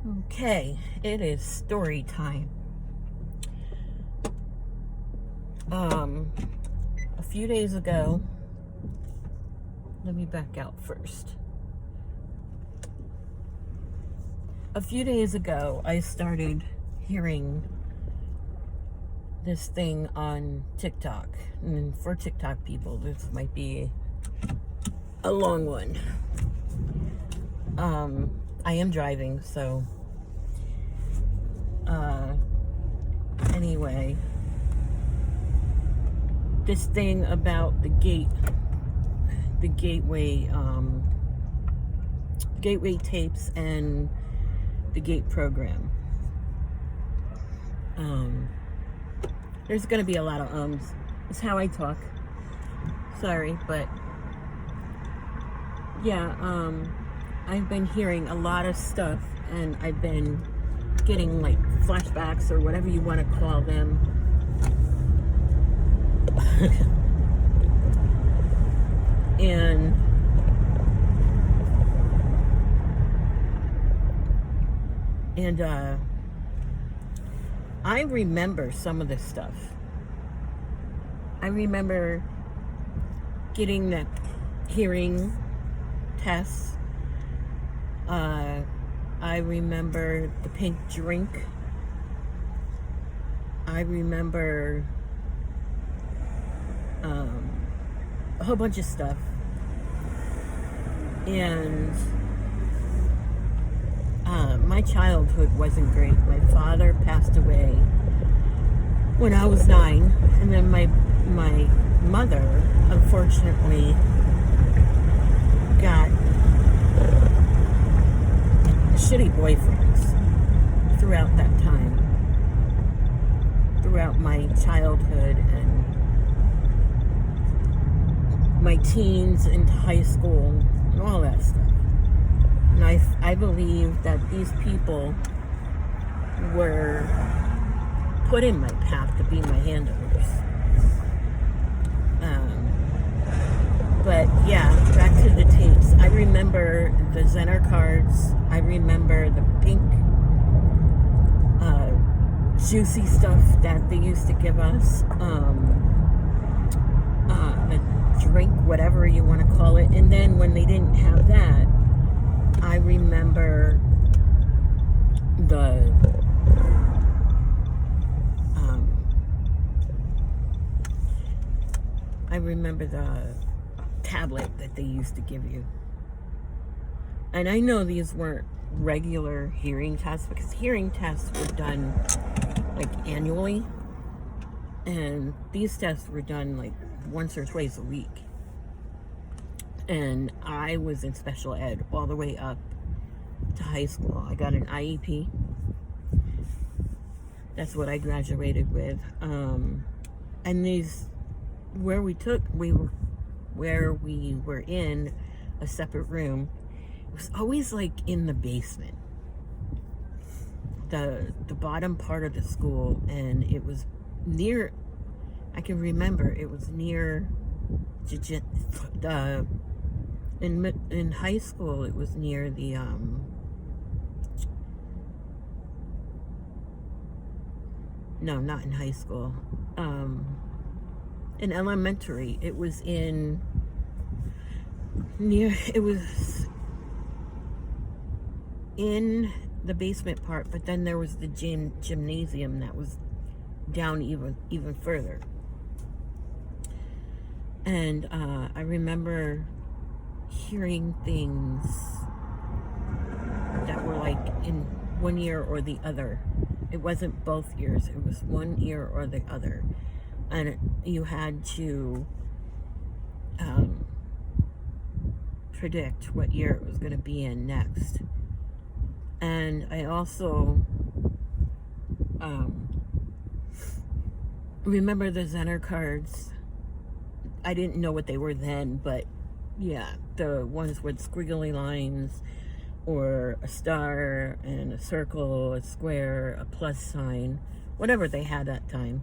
Okay, it is story time. A few days ago, let me back out first. A few days ago, I started hearing this thing on TikTok. And for TikTok people, this might be a long one. I am driving, so anyway, this thing about the gateway tapes and the g.a.t.e. program. There's gonna be a lot of ums. It's how I talk. Sorry, but yeah, I've been hearing a lot of stuff, and I've been getting like flashbacks or whatever you want to call them. And I remember some of this stuff. I remember getting the hearing tests. I remember the pink drink. I remember a whole bunch of stuff. And my childhood wasn't great. My father passed away when I was 9, and then my mother, unfortunately, got shitty boyfriends throughout that time, throughout my childhood and my teens into high school and all that stuff. And I believe that these people were put in my path to be my handlers. But yeah, back to the tapes. I remember the Zener cards. I remember the pink juicy stuff that they used to give us. The drink, whatever you want to call it. And then when they didn't have that, I remember the tablet that they used to give you. And I know these weren't regular hearing tests, because hearing tests were done like annually, and these tests were done like once or twice a week. And I was in special ed all the way up to high school. I got an IEP. That's what I graduated with. And these, where we were in a separate room, it was always like in the basement, the bottom part of the school, and it was near, I can remember it was near in high school, it was near the no, not in high school, in elementary, it was in the basement part, but then there was the gymnasium that was down even further. And I remember hearing things that were like in one ear or the other. It wasn't both ears, it was one ear or the other. And you had to predict what year it was going to be in next. And I also remember the Zener cards. I didn't know what they were then, but yeah, the ones with squiggly lines, or a star and a circle, a square, a plus sign, whatever they had that time.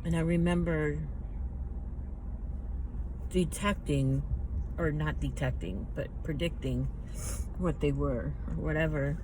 And I remember detecting or not detecting, but predicting what they were or whatever.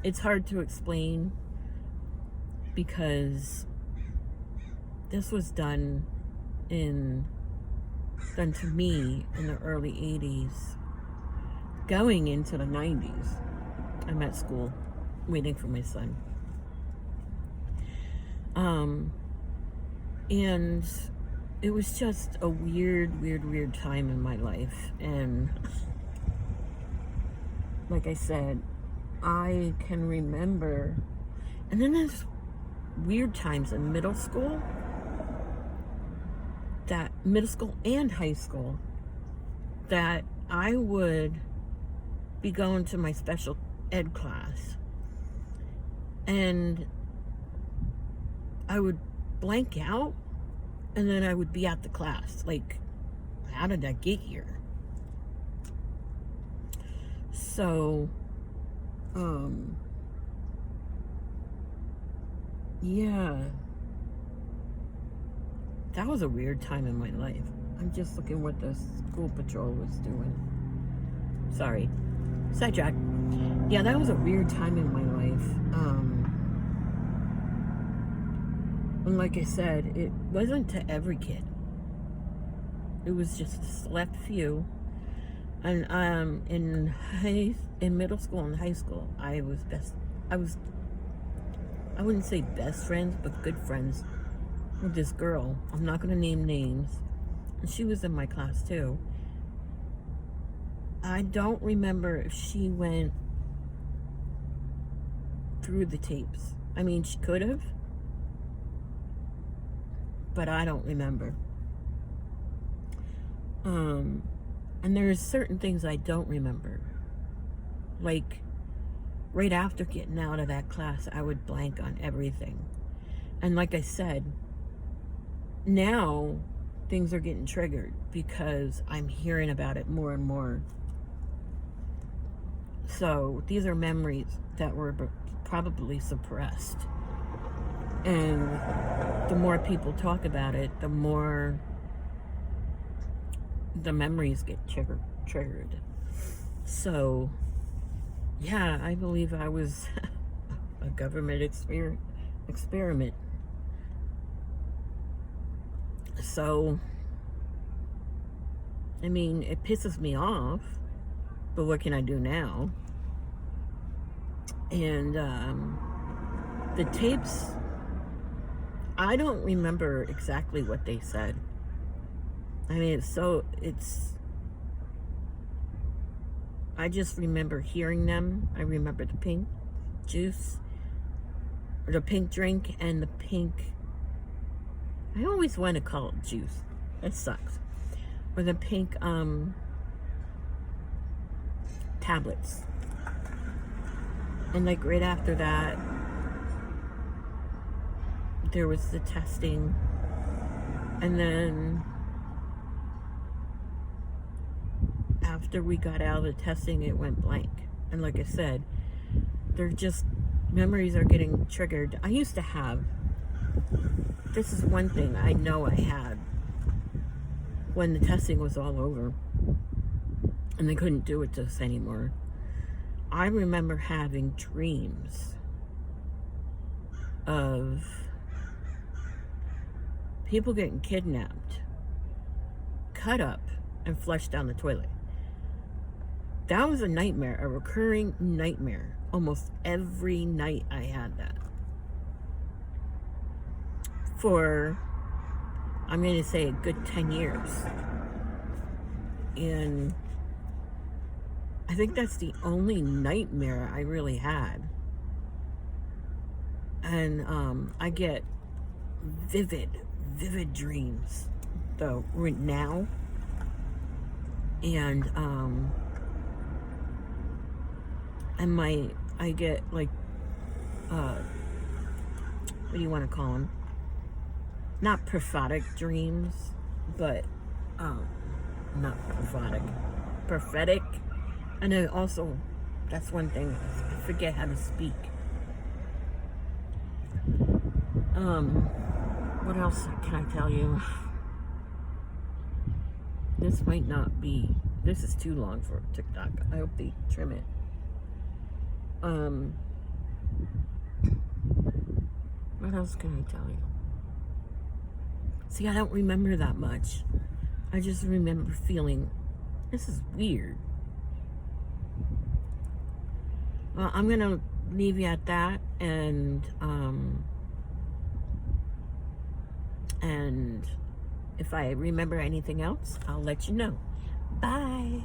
It's hard to explain because this was done to me in the early 80's, going into the 90's. I'm at school waiting for my son. And it was just a weird time in my life. And like I said, I can remember, and then there's weird times in middle school and high school, that I would be going to my special ed class and I would blank out, and then I would be out the class. Like, how did that get here? So, yeah, that was a weird time in my life. I'm just looking what the school patrol was doing. Sorry, sidetrack. Yeah, that was a weird time in my life. And like I said, it wasn't to every kid. It was just a select few. And in middle school and high school, I wouldn't say best friends, but good friends with this girl. I'm not going to name names. And she was in my class too. I don't remember if she went through the tapes. I mean, she could have, but I don't remember. And there's certain things I don't remember. Like, right after getting out of that class, I would blank on everything. And like I said, now things are getting triggered because I'm hearing about it more and more. So these are memories that were probably suppressed. And the more people talk about it, the more the memories get triggered. So, yeah, I believe I was a government experiment. So, I mean, it pisses me off, but what can I do now? And the tapes, I don't remember exactly what they said. I mean, I just remember hearing them. I remember the pink juice, or the pink drink, and the pink, I always want to call it juice. That sucks. Or the pink tablets. And like right after that, there was the testing. And then after we got out of the testing, it went blank. And like I said, memories are getting triggered. I used to have, this is one thing I know I had when the testing was all over and they couldn't do it to us anymore. I remember having dreams of people getting kidnapped, cut up, and flushed down the toilet. That was a nightmare, a recurring nightmare. Almost every night I had that. For, I'm going to say, a good 10 years. And I think that's the only nightmare I really had. And I get vivid dreams, though, right now. And I get like, what do you want to call them? Not prophetic dreams, but not prophetic. And then also, that's one thing, I forget how to speak. What else can I tell you? This might not be, this is too long for TikTok. I hope they trim it. What else can I tell you? See, I don't remember that much. I just remember feeling, this is weird. Well, I'm going to leave you at that, and if I remember anything else, I'll let you know. Bye.